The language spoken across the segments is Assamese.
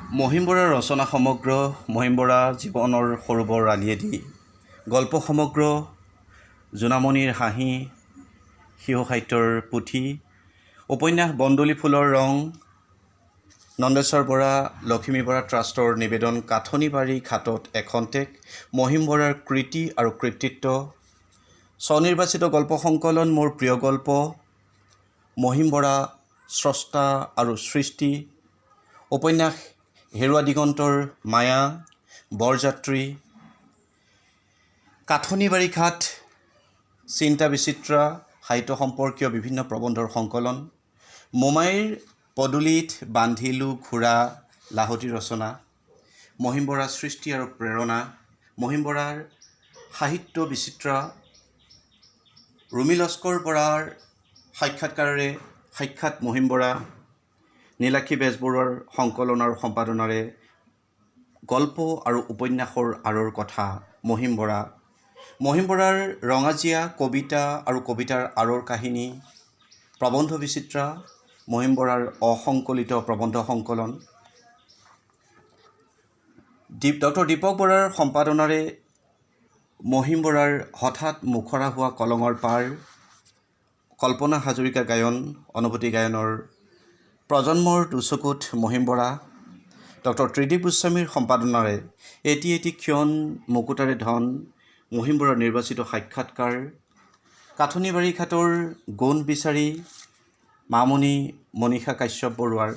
মহিম বৰাৰ ৰচনা সমগ্ৰ মহিম বৰা জীৱনৰ সৰুবৰ আলিয়েদি গল্প সমগ্ৰ জোনামণিৰ হাঁহি শিশু সাহিত্যৰ পুথি উপন্যাস বনদুলি ফুলৰ ৰং নন্দেশ্বৰ বৰা লখিমী বৰা ট্ৰাষ্টৰ নিবেদন কাঠনিবাৰী ঘাটত এখন্তেক মহিম বৰাৰ কৃতি আৰু কৃতিত্ব স্বনিৰ্বাচিত গল্প সংকলন মোৰ প্ৰিয় গল্প মহিম বৰা স্ৰষ্টা আৰু সৃষ্টি উপন্যাস হেৰুৱা দিগন্তৰ মায়া বৰযাত্ৰী কাঠনিবাৰী ঘাট চিন্তা বিচিত্ৰা সাহিত্য সম্পৰ্কীয় বিভিন্ন প্ৰবন্ধৰ সংকলন মোমাইৰ পদূলিত বান্ধিলো ঘোঁৰা লাহতি ৰচনা মহিম বৰাৰ সৃষ্টি আৰু প্ৰেৰণা মহিম বৰাৰ সাহিত্য বিচিত্ৰা ৰুমি লস্কৰ বৰাৰ সাক্ষাৎকাৰেৰে সাক্ষাৎ মহিম বৰা নীলাক্ষী বেজবৰুৱাৰ সংকলন আৰু সম্পাদনাৰে গল্প আৰু উপন্যাসৰ আঁৰৰ কথা মহিম বৰাৰ ৰঙাজীয়া কবিতা আৰু কবিতাৰ আঁৰৰ কাহিনী প্ৰবন্ধ বিচিত্ৰা মহিম বৰাৰ অসংকলিত প্ৰবন্ধ সংকলন ডক্টৰ দীপক বৰাৰ সম্পাদনাৰে মহিম বৰাৰ হঠাৎ মুখৰা হোৱা কলঙৰ পাৰ কল্পনা হাজৰিকা গায়ন অনুভূতি গায়নৰ প্ৰজন্মৰ দুচকুত মহিম বৰা ডক্টৰ ত্ৰিদীপ গোস্বামীৰ সম্পাদনাৰে এটি এটি ক্ষণ মুকুতাৰে ধন মহিম বৰাৰ নিৰ্বাচিত সাক্ষাৎকাৰ কাঠনিবাৰী ঘাটৰ গুণ বিচাৰি মামণি মনীষা কাশ্যপ বৰুৱাৰ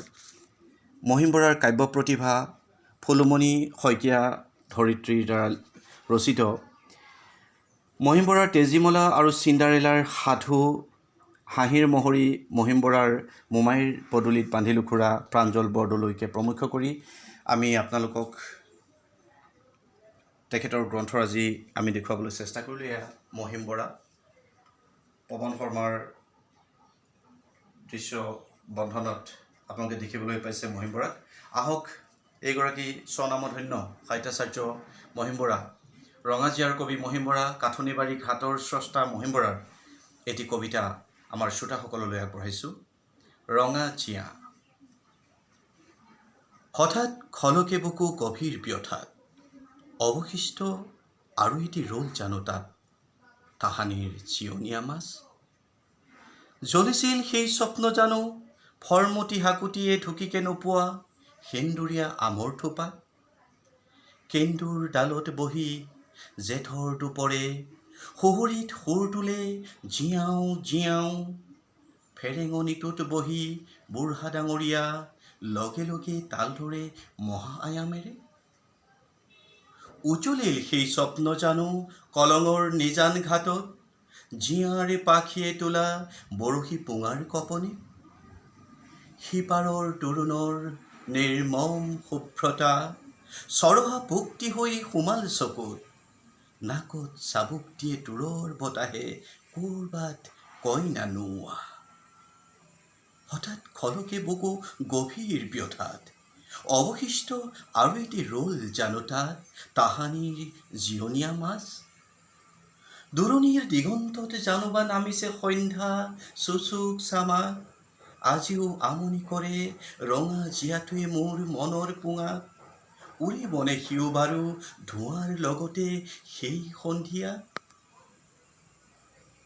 মহিম বৰাৰ কাব্য প্ৰতিভা ফুলুমণি শইকীয়া ধৰিত্ৰীৰ দ্বাৰা ৰচিত মহিম বৰাৰ তেজীমলা আৰু চিণ্ডাৰেলাৰ সাধু হাঁহিৰ মহৰী মহিম বৰাৰ মোমাইৰ পদূলিত বান্ধিলো ঘোঁৰা প্ৰাঞ্জল বৰদলৈকে প্ৰমুখ কৰি আমি আপোনালোকক তেখেতৰ গ্ৰন্থৰাজি আমি দেখুৱাবলৈ চেষ্টা কৰিলোঁ। এয়া মহিম বৰা পৱন শৰ্মাৰ দৃশ্য বন্ধনত আপোনালোকে দেখিবলৈ পাইছে মহিম বৰাক। আহক এইগৰাকী স্বনামধন্য সাহিত্যাচাৰ্য মহিম বৰা ৰঙাজীয়াৰ কবি মহিম বৰা কাঠনিবাৰী ঘাটৰ স্ৰষ্টা মহিম বৰাৰ এটি কবিতা আমাৰ শ্ৰোতাসকললৈ আগবঢ়াইছোঁ। ৰঙাজীয়া। হঠাৎ খলকে বুকু গভীৰ ব্যথাত অৱশিষ্ট আৰু এটি ৰ'ল জানো তাত তাহানিৰ জিয়নীয়া মাছ জ্বলিছিল সেই স্বপ্ন জানো ফৰমতি হাকুটিয়ে ঢুকিকে নোপোৱা সেন্দুৰীয়া আমৰ থোপা কেন্দুৰ ডালত বহি জেঠৰ দুপৰে সুহুৰিত সুৰ তোলে জিয়াও জিয়াও ফেৰেঙনিটোত বহি বুঢ়া ডাঙৰীয়া লগে লগে তাল ধৰে মহা আয়ামেৰে উজলিল সেই স্বপ্ন জানো কলঙৰ নিজান ঘাটত জিয়াৰে পাখিয়ে তোলা বৰশী পোঙাৰ কপনি সিপাৰৰ তৰুণৰ নিৰ্মম শুভ্ৰতা চৰহা পুক্তি হৈ সোমাল চকুত নাকত চাবুক দিয়ে দূৰৰ বতাহে ক'ৰবাত কইনা নোৱা হঠাৎ খলকে বুকু গভীৰ ব্যথাত অৱশিষ্ট আৰু এটি ৰ'ল জানো তাত তাহানিৰ জিয়নীয়া মাছ দূৰণিৰ দিগন্তত জানোবা নামিছে সন্ধ্যা চুচুক চামাক আজিও আমনি কৰে ৰঙা জীয়াটোৱে মোৰ মনৰ পোঙাক উৰিবনে সিও বাৰু ধোঁৱাৰ লগতে সেই সন্ধিয়া